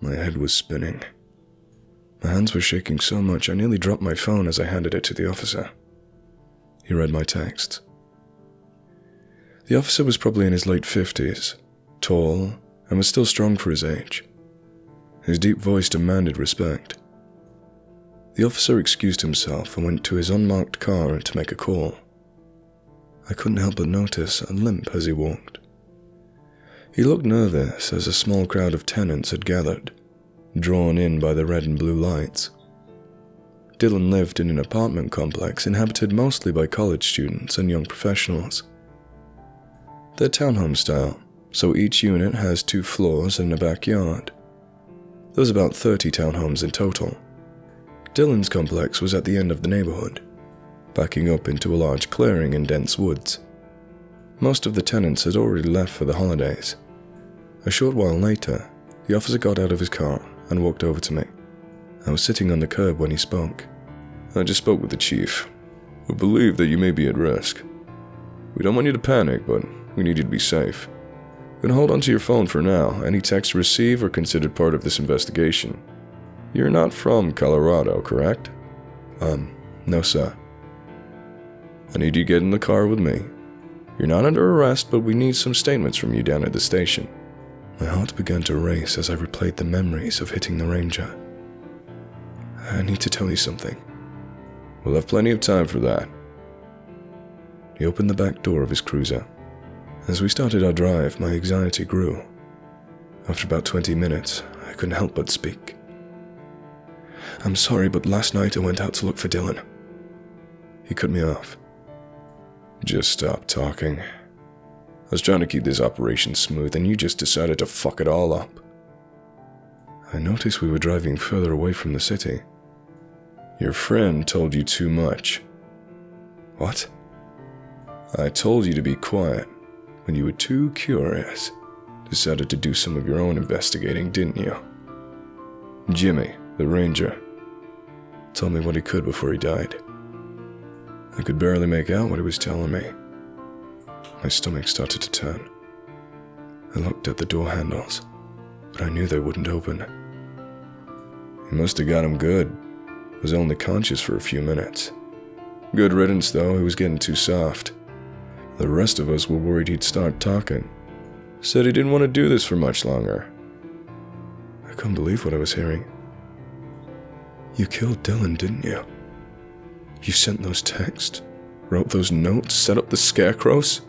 My head was spinning. My hands were shaking so much I nearly dropped my phone as I handed it to the officer. He read my text. The officer was probably in his late 50s, tall, and was still strong for his age. His deep voice demanded respect. The officer excused himself and went to his unmarked car to make a call. I couldn't help but notice a limp as he walked. He looked nervous as a small crowd of tenants had gathered, drawn in by the red and blue lights. Dylan lived in an apartment complex inhabited mostly by college students and young professionals. They're townhome style, so each unit has 2 floors and a backyard. There was about 30 townhomes in total. Dylan's complex was at the end of the neighborhood, backing up into a large clearing in dense woods. Most of the tenants had already left for the holidays. A short while later, the officer got out of his car and walked over to me. I was sitting on the curb when he spoke. "I just spoke with the chief. We believe that you may be at risk. We don't want you to panic, but we need you to be safe. You can hold onto your phone for now. Any texts received are considered part of this investigation. You're not from Colorado, correct?" No, sir." "I need you to get in the car with me. You're not under arrest, but we need some statements from you down at the station." My heart began to race as I replayed the memories of hitting the ranger. "I need to tell you something." "We'll have plenty of time for that." He opened the back door of his cruiser. As we started our drive, my anxiety grew. After about 20 minutes, I couldn't help but speak. "I'm sorry, but last night I went out to look for Dylan." He cut me off. "Just stop talking. I was trying to keep this operation smooth and you just decided to fuck it all up." I noticed we were driving further away from the city. "Your friend told you too much." "What?" "I told you to be quiet when you were too curious. Decided to do some of your own investigating, didn't you?" Jimmy, the ranger, told me what he could before he died. I could barely make out what he was telling me. My stomach started to turn. I looked at the door handles, but I knew they wouldn't open. He must have got him good. Was only conscious for a few minutes. Good riddance though, he was getting too soft. The rest of us were worried he'd start talking. Said he didn't want to do this for much longer. I couldn't believe what I was hearing. "You killed Dylan, didn't you? You sent those texts, wrote those notes, set up the scarecrows?"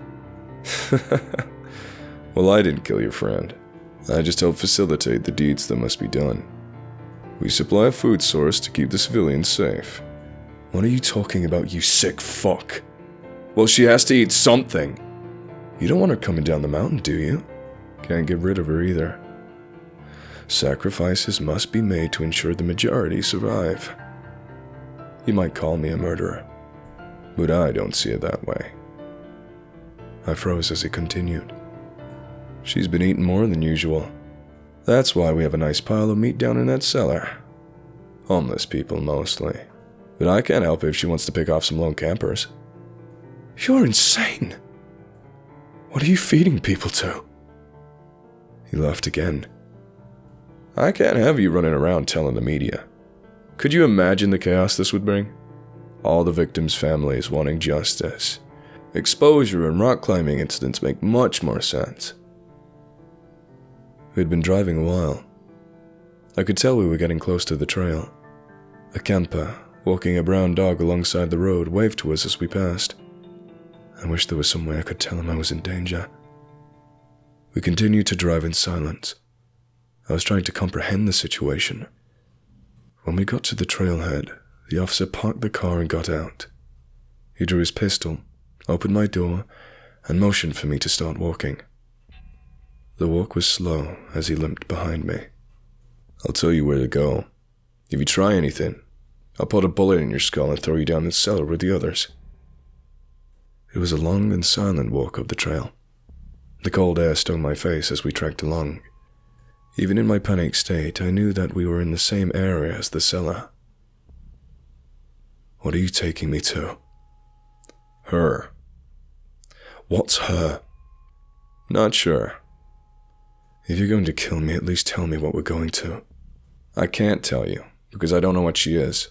"Well, I didn't kill your friend. I just helped facilitate the deeds that must be done. We supply a food source to keep the civilians safe." "What are you talking about, you sick fuck?" "Well, she has to eat something." "You don't want her coming down the mountain, do you?" "Can't get rid of her either. Sacrifices must be made to ensure the majority survive." You might call me a murderer, but I don't see it that way. I froze as he continued. "She's been eating more than usual. That's why we have a nice pile of meat down in that cellar. Homeless people mostly. But I can't help it if she wants to pick off some lone campers." "You're insane. What are you feeding people to?" He laughed again. "I can't have you running around telling the media. Could you imagine the chaos this would bring? All the victims' families wanting justice. Exposure and rock climbing incidents make much more sense." We had been driving a while. I could tell we were getting close to the trail. A camper, walking a brown dog alongside the road, waved to us as we passed. I wished there was some way I could tell him I was in danger. We continued to drive in silence. I was trying to comprehend the situation. When we got to the trailhead, the officer parked the car and got out. He drew his pistol, opened my door, and motioned for me to start walking. The walk was slow as he limped behind me. "I'll tell you where to go. If you try anything, I'll put a bullet in your skull and throw you down the cellar with the others." It was a long and silent walk up the trail. The cold air stung my face as we trekked along. Even in my panicked state, I knew that we were in the same area as the cellar. "What are you taking me to?" "Her." "What's her?" "Not sure. If you're going to kill me, at least tell me what we're going to. I can't tell you, because I don't know what she is.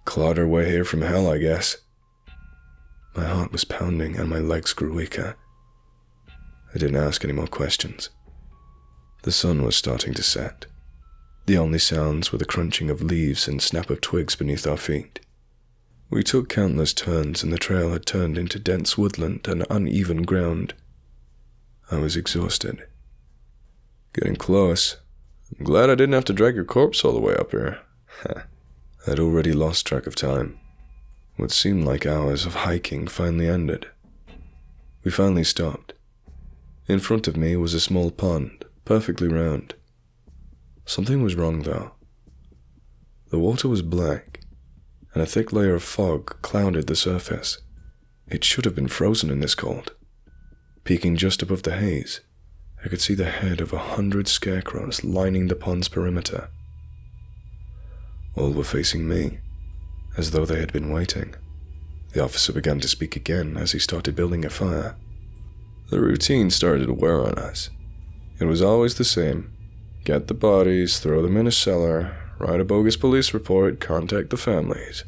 Clawed her way here from hell, I guess. My heart was pounding and my legs grew weaker. I didn't ask any more questions. The sun was starting to set. The only sounds were the crunching of leaves and snap of twigs beneath our feet. We took countless turns and the trail had turned into dense woodland and uneven ground. I was exhausted. Getting close. I'm glad I didn't have to drag your corpse all the way up here. I'd already lost track of time. What seemed like hours of hiking finally ended. We finally stopped. In front of me was a small pond, perfectly round. Something was wrong though. The water was black, and a thick layer of fog clouded the surface. It should have been frozen in this cold. Peeking just above the haze, I could see the head of 100 scarecrows lining the pond's perimeter. All were facing me, as though they had been waiting. The officer began to speak again as he started building a fire. The routine started to wear on us. It was always the same. Get the bodies, throw them in a cellar, write a bogus police report, contact the families.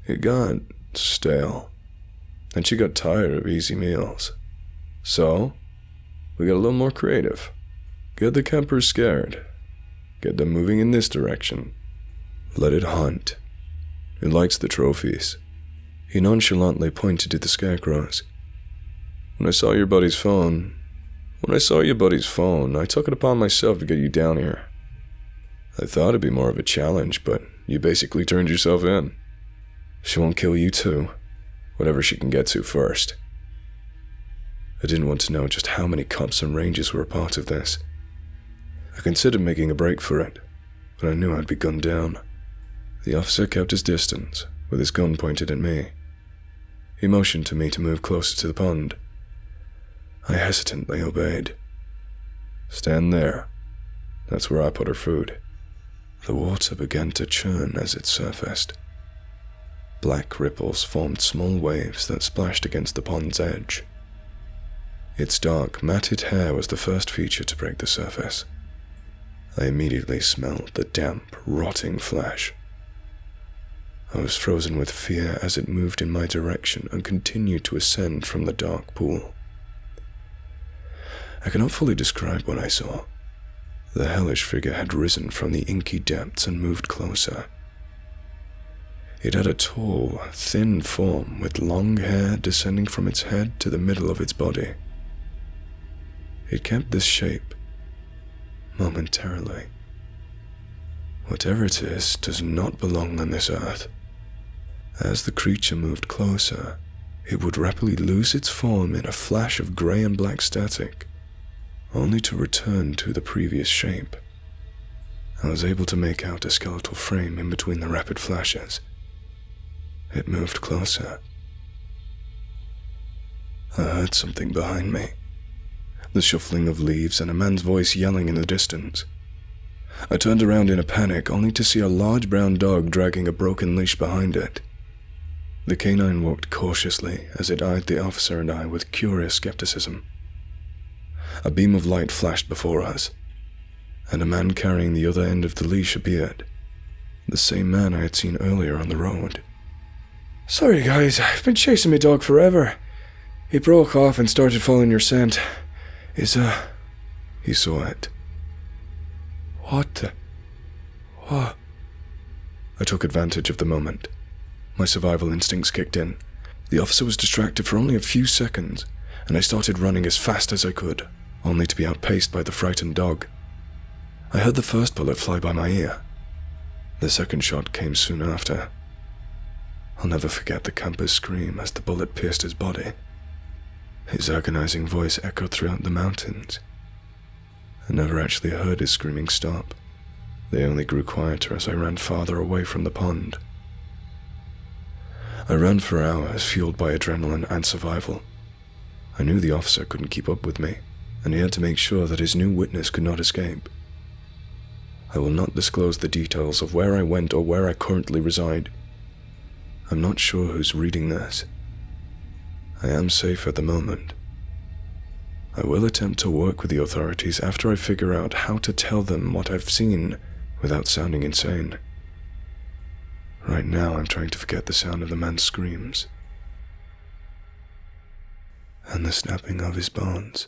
It got stale, and she got tired of easy meals. So, we got a little more creative. Get the campers scared. Get them moving in this direction. Let it hunt. It likes the trophies. He nonchalantly pointed to the scarecrows. When I saw your buddy's phone, I took it upon myself to get you down here. I thought it'd be more of a challenge, but you basically turned yourself in. She won't kill you too, whatever she can get to first. I didn't want to know just how many cops and rangers were a part of this. I considered making a break for it, but I knew I'd be gunned down. The officer kept his distance, with his gun pointed at me. He motioned to me to move closer to the pond. I hesitantly obeyed. Stand there. That's where I put her food. The water began to churn as it surfaced. Black ripples formed small waves that splashed against the pond's edge. Its dark, matted hair was the first feature to break the surface. I immediately smelled the damp, rotting flesh. I was frozen with fear as it moved in my direction and continued to ascend from the dark pool. I cannot fully describe what I saw. The hellish figure had risen from the inky depths and moved closer. It had a tall, thin form with long hair descending from its head to the middle of its body. It kept this shape, momentarily. Whatever it is does not belong on this earth. As the creature moved closer, it would rapidly lose its form in a flash of grey and black static, only to return to the previous shape. I was able to make out a skeletal frame in between the rapid flashes. It moved closer. I heard something behind me, the shuffling of leaves and a man's voice yelling in the distance. I turned around in a panic, only to see a large brown dog dragging a broken leash behind it. The canine walked cautiously as it eyed the officer and I with curious skepticism. A beam of light flashed before us, and a man carrying the other end of the leash appeared. The same man I had seen earlier on the road. "Sorry guys, I've been chasing my dog forever. He broke off and started following your scent. He saw it. What? I took advantage of the moment. My survival instincts kicked in. The officer was distracted for only a few seconds, and I started running as fast as I could, only to be outpaced by the frightened dog. I heard the first bullet fly by my ear. The second shot came soon after. I'll never forget the camper's scream as the bullet pierced his body. His agonizing voice echoed throughout the mountains. I never actually heard his screaming stop. They only grew quieter as I ran farther away from the pond. I ran for hours, fueled by adrenaline and survival. I knew the officer couldn't keep up with me, and he had to make sure that his new witness could not escape. I will not disclose the details of where I went or where I currently reside. I'm not sure who's reading this. I am safe at the moment. I will attempt to work with the authorities after I figure out how to tell them what I've seen without sounding insane. Right now, I'm trying to forget the sound of the man's screams and the snapping of his bones.